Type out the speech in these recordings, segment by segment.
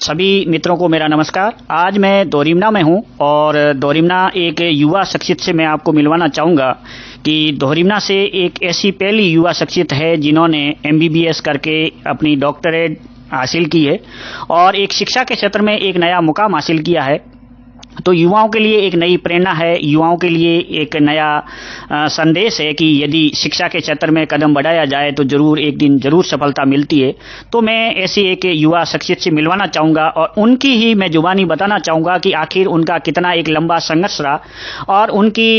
सभी मित्रों को मेरा नमस्कार। आज मैं दोरिमना में हूं और दोरिमना एक युवा शख्सियत से मैं आपको मिलवाना चाहूँगा कि दोरिमना से एक ऐसी पहली युवा शख्सियत है जिन्होंने एमबीबीएस करके अपनी डॉक्टरेट हासिल की है और एक शिक्षा के क्षेत्र में एक नया मुकाम हासिल किया है। तो युवाओं के लिए एक नई प्रेरणा है, युवाओं के लिए एक नया संदेश है कि यदि शिक्षा के क्षेत्र में कदम बढ़ाया जाए तो जरूर एक दिन जरूर सफलता मिलती है। तो मैं ऐसी एक युवा शख्सियत से मिलवाना चाहूँगा और उनकी ही मैं जुबानी बताना चाहूँगा कि आखिर उनका कितना एक लंबा संघर्ष रहा और उनकी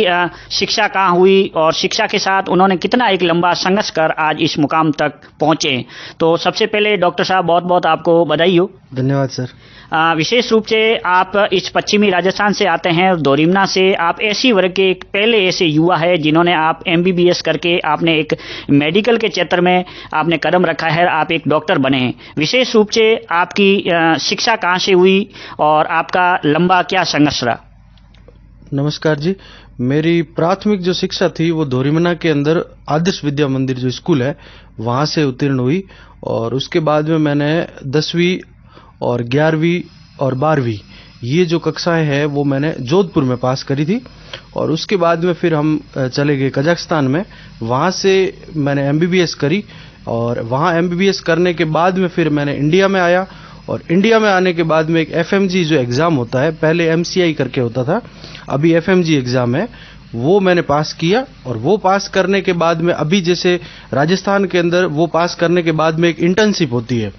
शिक्षा कहाँ हुई और शिक्षा के साथ उन्होंने कितना एक लंबा संघर्ष कर आज इस मुकाम तक पहुँचे। तो सबसे पहले डॉक्टर साहब बहुत बहुत आपको बधाई हो। धन्यवाद सर। विशेष रूप से आप इस पश्चिमी राजस्थान से आते हैं और दोरिमना से आप ऐसी वर्ग के एक पहले ऐसे युवा है जिन्होंने आप एमबीबीएस करके आपने एक मेडिकल के क्षेत्र में आपने कदम रखा है, आप एक डॉक्टर बने हैं। विशेष रूप से आपकी शिक्षा कहाँ से हुई और आपका लंबा क्या संघर्ष रहा? नमस्कार जी। मेरी प्राथमिक जो शिक्षा थी वो दोरिमना के अंदर आदर्श विद्या मंदिर जो स्कूल है वहाँ से उत्तीर्ण हुई और उसके बाद में मैंने 10वीं और 11वीं और 12वीं ये जो कक्षाएं हैं वो मैंने जोधपुर में पास करी थी और उसके बाद में फिर हम चले गए कजाकिस्तान में। वहाँ से मैंने एमबीबीएस करी और वहाँ एमबीबीएस करने के बाद में फिर मैंने इंडिया में आया और इंडिया में आने के बाद में एक एफएमजी जो एग्ज़ाम होता है, पहले एमसीआई करके होता था, अभी एफएमजी एग्ज़ाम है, वो मैंने पास किया और वो पास करने के बाद में अभी जैसे राजस्थान के अंदर वो पास करने के बाद में एक इंटर्नशिप होती है,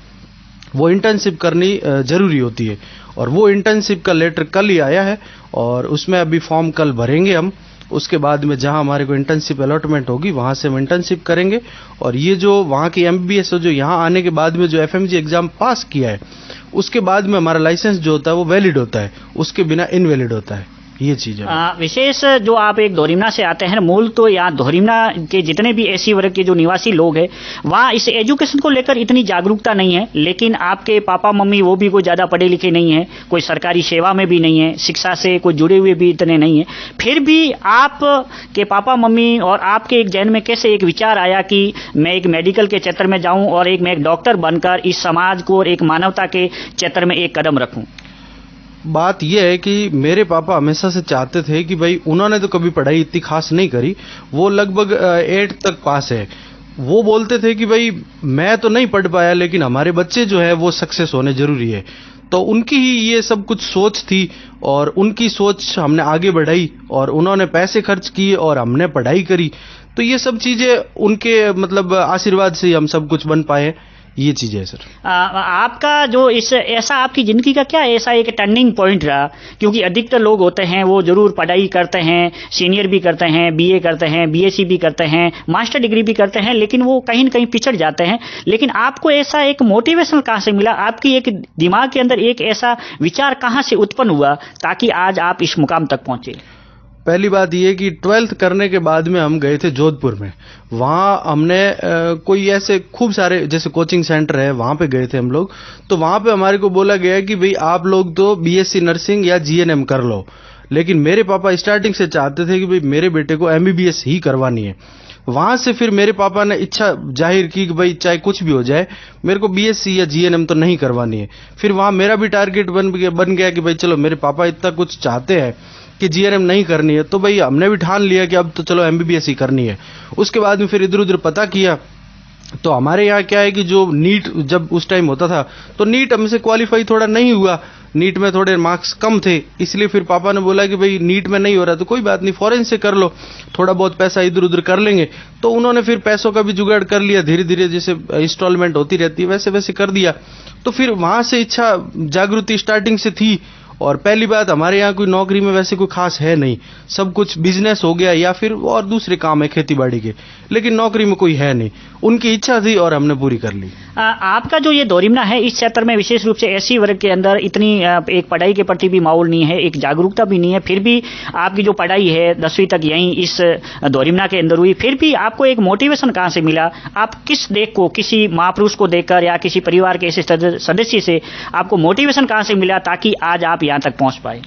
वो इंटर्नशिप करनी जरूरी होती है और वो इंटर्नशिप का लेटर कल ही आया है और उसमें अभी फॉर्म कल भरेंगे हम। उसके बाद में जहां हमारे को इंटर्नशिप अलॉटमेंट होगी वहां से हम इंटर्नशिप करेंगे और ये जो वहां की एमबीबीएस जो यहां आने के बाद में जो एफएमजी एग्जाम पास किया है उसके बाद में हमारा लाइसेंस जो होता है वो वैलिड होता है, उसके बिना इनवैलिड होता है। ये चीज है। विशेष जो आप एक दोरिमना से आते हैं, मूल तो यहाँ दोरिमना के जितने भी एसी वर्ग के जो निवासी लोग हैं वहाँ इस एजुकेशन को लेकर इतनी जागरूकता नहीं है, लेकिन आपके पापा मम्मी वो भी कोई ज़्यादा पढ़े लिखे नहीं है, कोई सरकारी सेवा में भी नहीं है, शिक्षा से कोई जुड़े हुए भी इतने नहीं है। फिर भी आप के पापा मम्मी और आपके एक जहन में कैसे एक विचार आया कि मैं एक मेडिकल के क्षेत्र में जाऊँ और मैं एक डॉक्टर बनकर इस समाज को और एक मानवता के क्षेत्र में एक कदम रखूँ? बात यह है कि मेरे पापा हमेशा से चाहते थे कि भाई, उन्होंने तो कभी पढ़ाई इतनी खास नहीं करी, वो लगभग 8 तक पास है। वो बोलते थे कि भाई मैं तो नहीं पढ़ पाया लेकिन हमारे बच्चे जो है वो सक्सेस होने जरूरी है। तो उनकी ही ये सब कुछ सोच थी और उनकी सोच हमने आगे बढ़ाई और उन्होंने पैसे खर्च किए और हमने पढ़ाई करी। तो ये सब चीजें उनके मतलब आशीर्वाद से हम सब कुछ बन पाए, ये चीज है सर। आपका जो इस ऐसा आपकी जिंदगी का क्या ऐसा एक टर्निंग पॉइंट रहा? क्योंकि अधिकतर लोग होते हैं वो जरूर पढ़ाई करते हैं, सीनियर भी करते हैं, बीए करते हैं, बीएससी भी करते हैं, मास्टर डिग्री भी करते हैं, लेकिन वो कहीं न कहीं पिछड़ जाते हैं। लेकिन आपको ऐसा एक मोटिवेशन कहाँ से मिला? आपकी एक दिमाग के अंदर एक ऐसा विचार कहाँ से उत्पन्न हुआ ताकि आज आप इस मुकाम तक पहुंचे? पहली बात ये कि 12th करने के बाद में हम गए थे जोधपुर में। वहाँ हमने कोई ऐसे खूब सारे जैसे कोचिंग सेंटर है वहाँ पे गए थे हम लोग। तो वहाँ पे हमारे को बोला गया कि भाई आप लोग तो बीएससी नर्सिंग या जीएनएम कर लो, लेकिन मेरे पापा स्टार्टिंग से चाहते थे कि भाई मेरे बेटे को एमबीबीएस ही करवानी है। वहां से फिर मेरे पापा ने इच्छा जाहिर की कि भाई चाहे कुछ भी हो जाए मेरे को बीएससी या जीएनएम तो नहीं करवानी है। फिर वहां मेरा भी टारगेट बन गया कि भाई चलो मेरे पापा इतना कुछ चाहते हैं कि जीएनएम नहीं करनी है, तो भाई हमने भी ठान लिया कि अब तो चलो एमबीबीएस ही करनी है। उसके बाद में फिर इधर उधर पता किया तो हमारे यहाँ क्या है कि जो नीट जब उस टाइम होता था तो नीट हमसे क्वालिफाई थोड़ा नहीं हुआ, नीट में थोड़े मार्क्स कम थे, इसलिए फिर पापा ने बोला कि भाई नीट में नहीं हो रहा तो कोई बात नहीं, फॉरेन से कर लो, थोड़ा बहुत पैसा इधर उधर कर लेंगे। तो उन्होंने फिर पैसों का भी जुगाड़ कर लिया, धीरे धीरे जैसे इंस्टॉलमेंट होती रहती है वैसे वैसे कर दिया। तो फिर वहां से इच्छा जागृति स्टार्टिंग से थी। और पहली बात हमारे यहाँ कोई नौकरी में वैसे कोई खास है नहीं, सब कुछ बिजनेस हो गया या फिर और दूसरे काम है खेती बाड़ी के, लेकिन नौकरी में कोई है नहीं। उनकी इच्छा थी और हमने पूरी कर ली। आपका जो ये दोरिमना है इस क्षेत्र में विशेष रूप से ऐसी वर्ग के अंदर इतनी एक पढ़ाई के प्रति भी माहौल नहीं है, एक जागरूकता भी नहीं है, फिर भी आपकी जो पढ़ाई है 10वीं तक यहीं इस दोरिमना के अंदर हुई, फिर भी आपको एक मोटिवेशन कहाँ से मिला? आप किस देख को, किसी महापुरुष को देखकर या किसी परिवार के ऐसे सदस्य से आपको मोटिवेशन कहाँ से मिला ताकि आज आप यहाँ तक पहुँच पाए?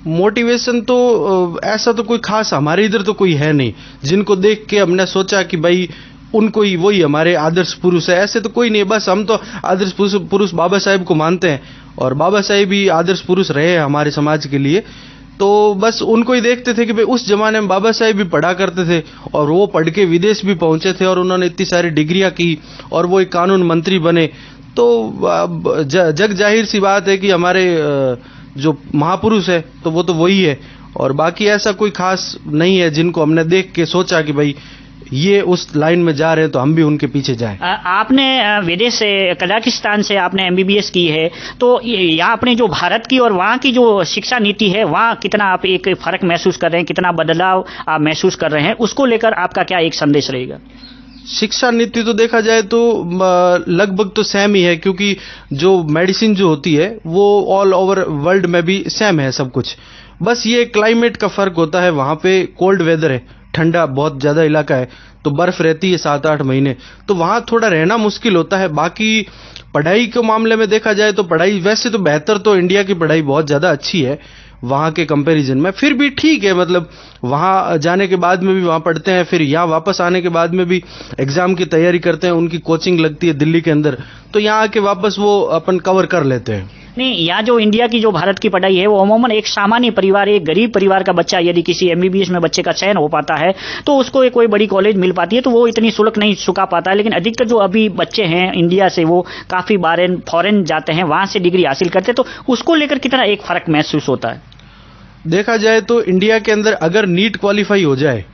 मोटिवेशन तो ऐसा तो कोई खास हमारे इधर तो कोई है नहीं जिनको देख के हमने सोचा कि भाई उनको ही, वही हमारे आदर्श पुरुष है। ऐसे तो कोई नहीं, बस हम तो आदर्श पुरुष बाबा साहेब को मानते हैं, और बाबा साहेब ही आदर्श पुरुष रहे हैं हमारे समाज के लिए। तो बस उनको ही देखते थे कि भाई उस जमाने में बाबा साहेब भी पढ़ा करते थे, और वो पढ़ के विदेश भी पहुंचे थे, और उन्होंने इतनी सारी डिग्रियां की, और वो एक कानून मंत्री बने। तो जग जाहिर सी बात है कि हमारे जो महापुरुष है तो वो तो वही है, और बाकी ऐसा कोई खास नहीं है जिनको हमने देख के सोचा कि भाई ये उस लाइन में जा रहे हैं तो हम भी उनके पीछे जाएं। आपने विदेश से, कजाकिस्तान से आपने एमबीबीएस की है, तो यहाँ अपने जो भारत की और वहाँ की जो शिक्षा नीति है, वहाँ कितना आप एक फर्क महसूस कर रहे हैं, कितना बदलाव आप महसूस कर रहे हैं, उसको लेकर आपका क्या एक संदेश रहेगा? शिक्षा नीति तो देखा जाए तो लगभग तो सेम ही है, क्योंकि जो मेडिसिन जो होती है वो ऑल ओवर वर्ल्ड में भी सेम है सब कुछ। बस ये क्लाइमेट का फर्क होता है, वहाँ पे कोल्ड वेदर है, ठंडा बहुत ज्यादा इलाका है, तो बर्फ रहती है 7-8 महीने, तो वहाँ थोड़ा रहना मुश्किल होता है। बाकी पढ़ाई के मामले में देखा जाए तो पढ़ाई वैसे तो बेहतर, तो इंडिया की पढ़ाई बहुत ज्यादा अच्छी है वहाँ के कंपैरिजन में, फिर भी ठीक है। मतलब वहाँ जाने के बाद में भी वहाँ पढ़ते हैं, फिर यहाँ वापस आने के बाद में भी एग्जाम की तैयारी करते हैं, उनकी कोचिंग लगती है दिल्ली के अंदर, तो यहाँ आके वापस वो अपन कवर कर लेते हैं। नहीं, यहाँ जो इंडिया की जो भारत की पढ़ाई है वो अमूमन एक सामान्य परिवार, एक गरीब परिवार का बच्चा यदि किसी एमबीबीएस में बच्चे का चयन हो पाता है तो उसको एक कोई बड़ी कॉलेज मिल पाती है, तो वो इतनी शुल्क नहीं चुका पाता है। लेकिन अधिकतर जो अभी बच्चे हैं इंडिया से वो काफी बार फॉरेन जाते हैं, वहां से डिग्री हासिल करते हैं, तो उसको लेकर कितना एक फर्क महसूस होता है? देखा जाए तो इंडिया के अंदर अगर नीट क्वालिफाई हो जाए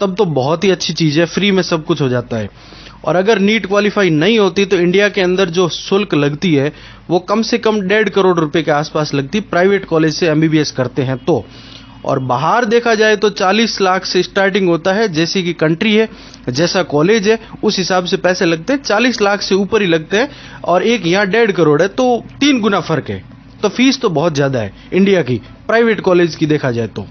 तब तो बहुत ही अच्छी चीज है, फ्री में सब कुछ हो जाता है। और अगर नीट क्वालिफाई नहीं होती तो इंडिया के अंदर जो शुल्क लगती है वो कम से कम 1.5 करोड़ रुपए के आसपास लगती, प्राइवेट कॉलेज से एमबीबीएस करते हैं तो। और बाहर देखा जाए तो 40 लाख से स्टार्टिंग होता है, जैसी की कंट्री है, जैसा कॉलेज है, उस हिसाब से पैसे लगते हैं, 40 लाख से ऊपर ही लगते हैं, और एक यहाँ 1.5 करोड़ है, तो 3 गुना फर्क है। तो फीस तो बहुत ज्यादा है इंडिया की प्राइवेट कॉलेज की देखा जाए तो।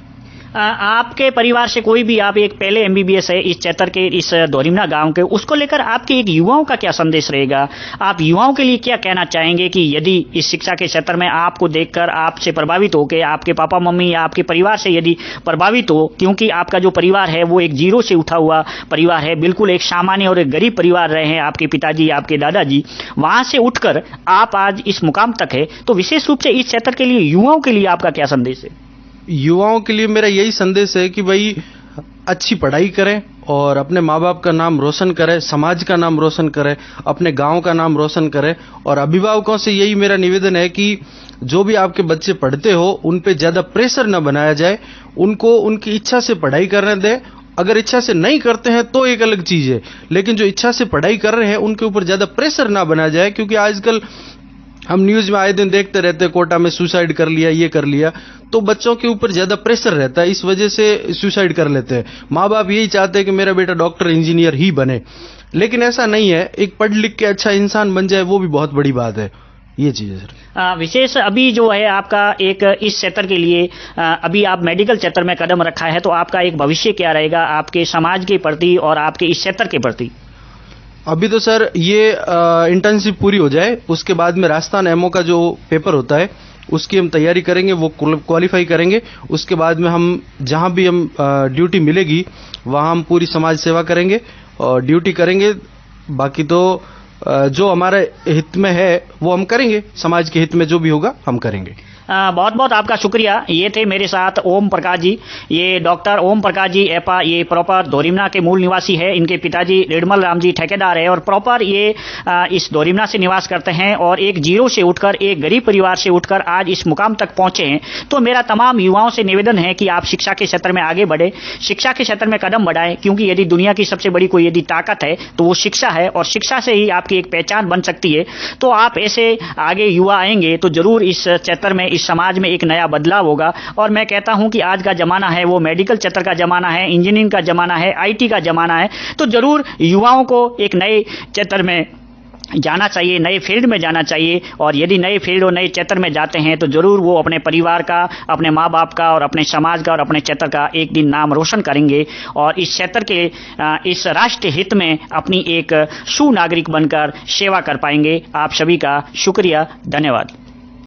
आपके परिवार से कोई भी, आप एक पहले एमबीबीएस है इस चैतर के, इस दोरिमना गांव के, उसको लेकर आपके एक युवाओं का क्या संदेश रहेगा? आप युवाओं के लिए क्या कहना चाहेंगे कि यदि इस शिक्षा के क्षेत्र में आपको देखकर आपसे प्रभावित होकर आपके पापा मम्मी या आपके परिवार से यदि प्रभावित हो, क्योंकि आपका जो परिवार है वो एक जीरो से उठा हुआ परिवार है, बिल्कुल एक सामान्य और एक गरीब परिवार रहे हैं आपके पिताजी, आपके दादाजी, वहां से उठकर आप आज इस मुकाम तक है, तो विशेष रूप से इस क्षेत्र के लिए युवाओं के लिए आपका क्या संदेश है? युवाओं के लिए मेरा यही संदेश है कि भाई अच्छी पढ़ाई करें और अपने माँ बाप का नाम रोशन करें, समाज का नाम रोशन करें, अपने गांव का नाम रोशन करें। और अभिभावकों से यही मेरा निवेदन है कि जो भी आपके बच्चे पढ़ते हो उन पे ज्यादा प्रेशर न बनाया जाए, उनको उनकी इच्छा से पढ़ाई करने दें। अगर इच्छा से नहीं करते हैं तो एक अलग चीज है, लेकिन जो इच्छा से पढ़ाई कर रहे हैं उनके ऊपर ज्यादा प्रेशर ना बनाया जाए, क्योंकि आजकल हम न्यूज में आए दिन देखते रहते हैं कोटा में सुसाइड कर लिया, ये कर लिया, तो बच्चों के ऊपर ज्यादा प्रेशर रहता है, इस वजह से सुसाइड कर लेते हैं। माँ बाप यही चाहते हैं कि मेरा बेटा डॉक्टर इंजीनियर ही बने, लेकिन ऐसा नहीं है, एक पढ़ लिख के अच्छा इंसान बन जाए वो भी बहुत बड़ी बात है। ये चीज है सर। विशेष अभी जो है आपका एक इस क्षेत्र के लिए, अभी आप मेडिकल क्षेत्र में कदम रखा है, तो आपका एक भविष्य क्या रहेगा आपके समाज के प्रति और आपके इस क्षेत्र के प्रति? अभी तो सर ये इंटर्नशिप पूरी हो जाए, उसके बाद में राजस्थान एमओ का जो पेपर होता है उसकी हम तैयारी करेंगे, वो क्वालिफाई करेंगे। उसके बाद में हम जहां भी हम ड्यूटी मिलेगी वहां हम पूरी समाज सेवा करेंगे और ड्यूटी करेंगे। बाकी तो जो हमारे हित में है वो हम करेंगे, समाज के हित में जो भी होगा हम करेंगे। बहुत बहुत आपका शुक्रिया। ये थे मेरे साथ ओम प्रकाश जी, ये डॉक्टर ओम प्रकाश जी एपा, ये प्रॉपर दोरिमना के मूल निवासी है। इनके पिताजी रेडमल राम जी ठेकेदार है और प्रॉपर ये इस दोरिमना से निवास करते हैं और एक जीरो से उठकर, एक गरीब परिवार से उठकर आज इस मुकाम तक पहुंचे हैं। तो मेरा तमाम युवाओं से निवेदन है कि आप शिक्षा के क्षेत्र में आगे बढ़े, शिक्षा के क्षेत्र में कदम बढ़ाएं, क्योंकि यदि दुनिया की सबसे बड़ी कोई यदि ताकत है तो वो शिक्षा है और शिक्षा से ही आपकी एक पहचान बन सकती है। तो आप ऐसे आगे युवा आएंगे तो जरूर इस क्षेत्र में, इस समाज में एक नया बदलाव होगा। और मैं कहता हूं कि आज का जमाना है वो मेडिकल क्षेत्र का जमाना है, इंजीनियरिंग का जमाना है, आईटी का जमाना है। तो जरूर युवाओं को एक नए क्षेत्र में जाना चाहिए, नए फील्ड में जाना चाहिए। और यदि नए फील्ड और नए क्षेत्र में जाते हैं तो जरूर वो अपने परिवार का, अपने माँ बाप का और अपने समाज का और अपने क्षेत्र का एक दिन नाम रोशन करेंगे और इस क्षेत्र के, इस राष्ट्र हित में अपनी एक सुनागरिक बनकर सेवा कर पाएंगे। आप सभी का शुक्रिया, धन्यवाद।